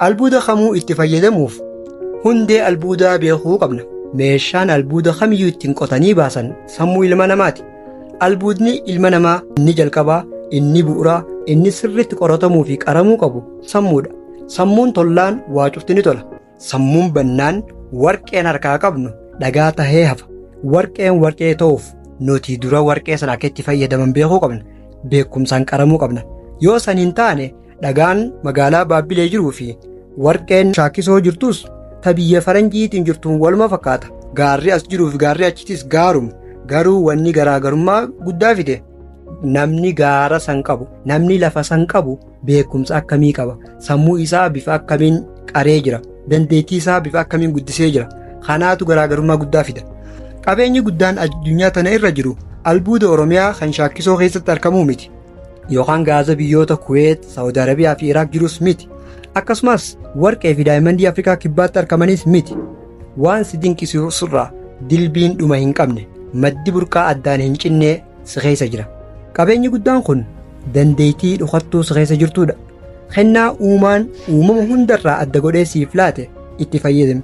albuuda kamuu itti fayyadamuuf hundee albuudaa beekuu qabna. Meeshaan albuuda kamiyyuu ittiin qotanii baasan sammuu ilma namaati. Albuudni ilma namaa inni jalqabaa, inni bu'uuraa, inni sirriitti qoratamuu fi qaramuu qabu sammuudha. Sammuun tollaan waa cufti ni tola. Sammuun bannaan warqeen harkaa qabnu dhagaa tahee hafa. Warqeen warqee ta'uuf nuti dura warqee sana akka itti fayyadaman beekuu qabna. Beekumsaan qaramuu qabna. Yoo san hin taane dhagaan magaalaa Baabbilee jiruu fi warqeen shaakisoo jirtus ta biyya faranjiitiin jirtuun waluma fakkaata. Gaarri as jiruu fi gaarri achitis gaaruma. Garuu wanni garaagarummaa guddaa fide. Namni gaara san qabu, namni lafa san qabu beekumsa akkamii qaba? Sammuu isaa bifa akkamiin qaree jira? Dandeettii isaa bifa akkamiin guddisee jira? Kanaatu garaagarummaa guddaa fida. Qabeenyi guddaan addunyaa tana irra jiru albuuda Oromiyaa kan shaakisoo keessatti argamuu miti. Yookaan gaaza biyyoota Kuweet, Saawud Arabiyaa fi Iraaq jirus miti. Akkasumas warqee fi daa'imman Afrikaa kibbaatti argamanis miti. Waan si dinqisiisurraa dilbiin dhuma hin qabne, maddi burqaa addaan hin cinnee si keessa jira. Qabeenyi guddaan kun dandeettii dhokattuu si keessa jirtudha. Kennaa uumaan uumama hundarraa adda godhee siif laate itti fayyadami.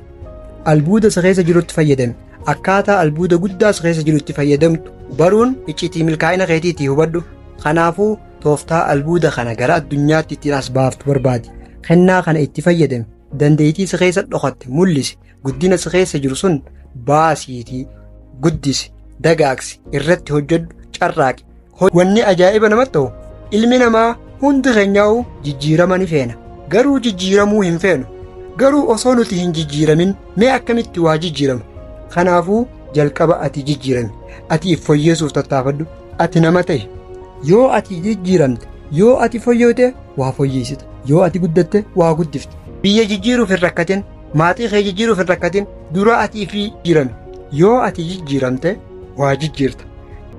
Albuuda si keessa jirutti fayyadami. Akkaataa albuuda guddaa si keessa jirutti fayyadamtu baruun icciitii milkaa'ina keetiitii hubadhu. Kanaafuu tooftaa albuuda kana gara addunyaatti ittiin as baaftu barbaadi. Kennaa kana itti fayyadami. Dandeettii si keessa dhokatte mul'isi. Guddina si keessa jiru sun baasiitii guddisi, dagaagsi, irratti hojjedhu, carraaqi. Wanni ajaa'iba namatti ta'u ilmi namaa hundi keenyaa'u jijjiirama ni feena. Garuu jijjiiramuu hin feenu. Garuu osoo nuti hin jijjiiramin mee akkamitti waa jijjiirama? Kanaafuu jalqaba ati jijjiirami. Ati if fooyyeessuuf tattaafadhu. Ati nama ta'e. Yoo ati jijjiiramte, yoo ati fooyyoote waa fooyyeessita. Yoo ati guddatte waa guddifte. Biyya jijjiiruuf hin rakkatin, maatii kee jijjiiruuf hin rakkatin, dura ati fi jijjiirami. Yoo ati jijjiiramte waa jijjiirta.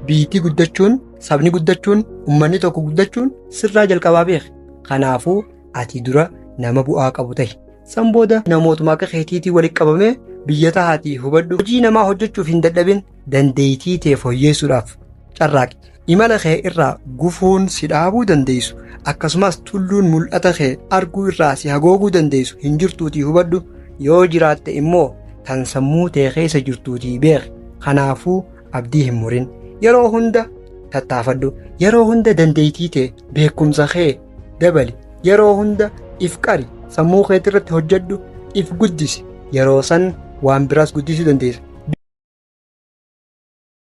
Biyyi guddachuun, sabni guddachuun, uummanni tokko guddachuun sirraa jalqabaa beeki. Kanaafuu ati dura nama bu'aa qabu ta'i. San booda namootuma akka keetiitii walitti qabamee biyya tahaatii hubadhu. Hojii namaa hojjechuuf hin dadhabin, dandeettii tee fooyyeessuudhaaf carraaqi. Imala kee irraa gufuun si dhaabuu dandeessu. Akkasumas tulluun mul'ata kee arguu irraa si hagooguu dandeessu hin jirtuutii hubadhu. Yoo jiraatte immoo tan sammuu tee keessa jirtuutii beeki. Kanaafuu abdii hin murin. Yeroo hunda tattaafadhu. Yeroo hunda dandeettii tee beekumsa kee dabali. Yeroo hunda if qari. Sammuu keetirratti hojjedhu, if guddisi. Yeroo san waan biraas guddisuu dandeessa.